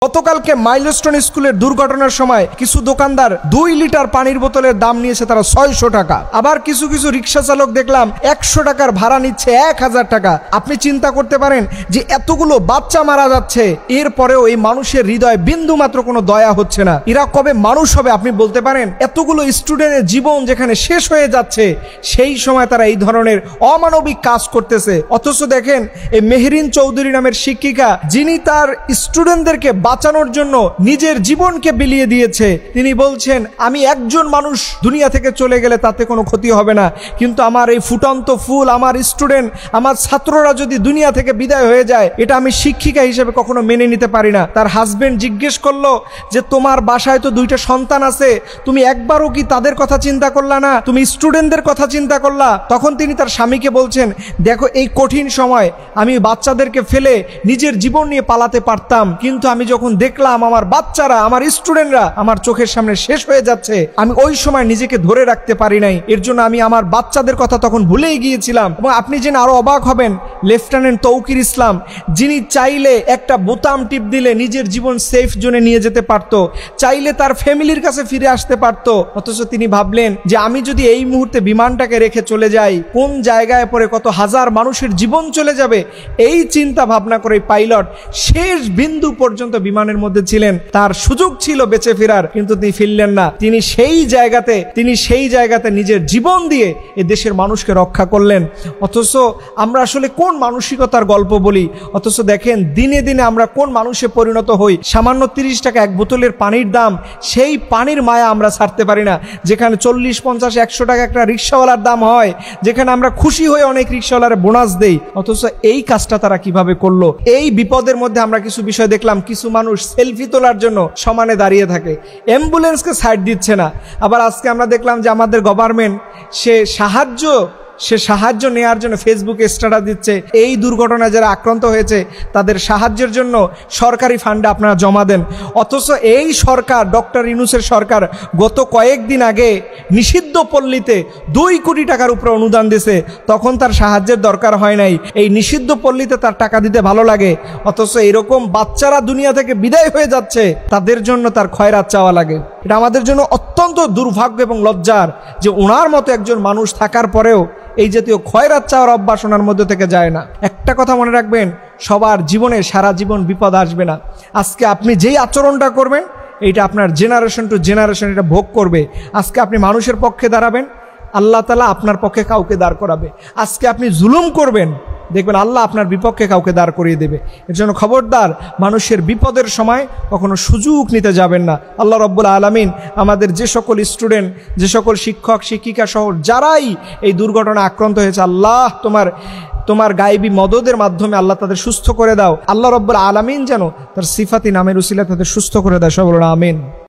গতকালকে মাইলস্টোন স্কুলের দুর্ঘটনার সময় কিছু দোকানদার 2 লিটার পানির বোতলের দাম নিয়েছে তারা 600 টাকা। আবার কিছু কিছু রিক্সা চালক দেখলাম 100 টাকার ভাড়া নিচ্ছে 1000 টাকা। আপনি চিন্তা করতে পারেন যে এতগুলো বাচ্চা মারা যাচ্ছে, এরপরেও এই মানুষের হৃদয়ে বিন্দু মাত্র কোনো দয়া হচ্ছে না। এরা কবে মানুষ হবে আপনি বলতে পারেন? এতগুলো স্টুডেন্টের জীবন যেখানে শেষ হয়ে যাচ্ছে সেই সময় তারা এই ধরনের অমানবিক কাজ করতেছে। অথচ দেখেন এই মেহরিন চৌধুরী নামের শিক্ষিকা, যিনি তার স্টুডেন্টদেরকে বাঁচানোর জন্য নিজের জীবনকে বিলিয়ে দিয়েছে, তিনি বলছেন আমি একজন মানুষ দুনিয়া থেকে চলে গেলে তাতে কোনো ক্ষতি হবে না, কিন্তু আমার এই ফুটন্ত ফুল, আমার স্টুডেন্ট, আমার ছাত্ররা যদি দুনিয়া থেকে বিদায় হয়ে যায়, এটা আমি শিক্ষিকা হিসেবে কখনো মেনে নিতে পারি না। তার হাজবেন্ড জিজ্ঞেস করলো যে তোমার বাসায় তো 2টা সন্তান আছে, তুমি একবারও কি তাদের কথা চিন্তা করলা না? তুমি স্টুডেন্টদের কথা চিন্তা করলা? তখন তিনি তার স্বামীকে বলছেন, দেখো এই কঠিন সময় আমি বাচ্চাদেরকে ফেলে নিজের জীবন নিয়ে পালাতে পারতাম, কিন্তু আমি যখন দেখলাম আমার বাচ্চারা, আমার স্টুডেন্টরা আমার চোখের সামনে শেষ হয়ে যাচ্ছে, আমি ওই সময় নিজেকে ধরে রাখতে পারি নাই। এর জন্য আমি আমার বাচ্চাদের কথা তখন ভুলেই গিয়েছিলাম। এবং আপনি জেনে আরো অবাক হবেন, লেফটেন্যান্ট তৌকির ইসলাম, যিনি চাইলে একটা বোতাম টিপ দিলে নিজের জীবন সেফ জোনে নিয়ে যেতে পারত, চাইলে তার ফ্যামিলির কাছে ফিরে আসতে পারত, অথচ তিনি ভাবলেন যে আমি যদি এই মুহূর্তে বিমানটাকে রেখে চলে যাই, কোন জায়গায় পরে কত হাজার মানুষের জীবন চলে যাবে। এই চিন্তা ভাবনা করে পাইলট শেষ বিন্দু পর্যন্ত বিমানের মধ্যে ছিলেন। তার সুযোগ ছিল বেঁচে ফেরার, কিন্তু তিনি ফিরলেন না। তিনি সেই জায়গাতে নিজের জীবন দিয়ে এ দেশের মানুষকে রক্ষা করলেন। অথচ আমরা আসলে কোন মানসিকতার গল্প বলি, অথচ দেখেন দিনে দিনে আমরা কোন মানুষে পরিণত হই। সামান্য 30 টাকা এক বোতলের পানির দাম, সেই পানির মায়া আমরা ছাড়তে পারি না। যেখানে 40, 50, 100 টাকা একটা রিক্সাওয়ালার দাম হয়, যেখানে আমরা খুশি হয়ে অনেক রিক্সাওয়ালার বোনাস দেই, অথচ এই কাজটা তারা কিভাবে করলো? এই বিপদের মধ্যে আমরা কিছু বিষয় দেখলাম, কিছু মানুষ সেলফি তোলার জন্য সমানে দাঁড়িয়ে থাকে, অ্যাম্বুলেন্সকে সাইড দিচ্ছে না। আবার আজকে আমরা দেখলাম যে আমাদের গভর্নমেন্ট সে সাহায্য নেওয়ার জন্য ফেসবুকে স্ট্যাটাস দিচ্ছে, এই দুর্ঘটনায় যারা আক্রান্ত হয়েছে তাদের সাহায্যের জন্য সরকারি ফান্ডে আপনারা জমা দেন। অথচ এই সরকার, ডক্টর ইউনূসের সরকার, গত কয়েকদিন আগে নিষিদ্ধ পল্লীতে 2 কোটি টাকার উপরে অনুদান দিয়েছে, তখন তার সাহায্যের দরকার হয় নাই। এই নিষিদ্ধ পল্লীতে তার টাকা দিতে ভালো লাগে, অথচ এরকম বাচ্চারা দুনিয়া থেকে বিদায় হয়ে যাচ্ছে, তাদের জন্য তার খয়রাত চাওয়া লাগে। এটা আমাদের জন্য অত্যন্ত দুর্ভাগ্য এবং লজ্জার যে ওনার মতো একজন মানুষ থাকার পরেও এই জাতীয় খয়রাত চাওয়ার অভ্যাস ওনার মধ্যে থেকে যায় না। একটা কথা মনে রাখবেন, সবার জীবনে সারা জীবন বিপদ আসবে না। আজকে আপনি যেই আচরণটা করবেন, এইটা আপনার জেনারেশন টু জেনারেশন এটা ভোগ করবে। আজকে আপনি মানুষের পক্ষে দাঁড়াবেন, আল্লাহ তাআলা আপনার পক্ষে কাউকে দাঁড় করাবে। আজকে আপনি জুলুম করবেন, দেখবেন আল্লাহ আপনার বিপক্ষে কাউকে দাঁড় করিয়ে দেবে। এর জন্য খবরদার, মানুষের বিপদের সময় কখনো সুযোগ নিতে যাবেন না। আল্লাহ রাব্বুল আলামিন আমাদের যে সকল স্টুডেন্ট, যে সকল শিক্ষক শিক্ষিকা সহ যারাই এই দুর্ঘটনা আক্রান্ত হয়েছে, আল্লাহ তোমার গায়েবী মদদের মাধ্যমে আল্লাহ তাদের সুস্থ করে দাও। আল্লাহ রাব্বুল আলামিন যেন তার সিফাতি নামের উসিলায় তাদের সুস্থ করে দেয়। সবাই বলুন আমিন।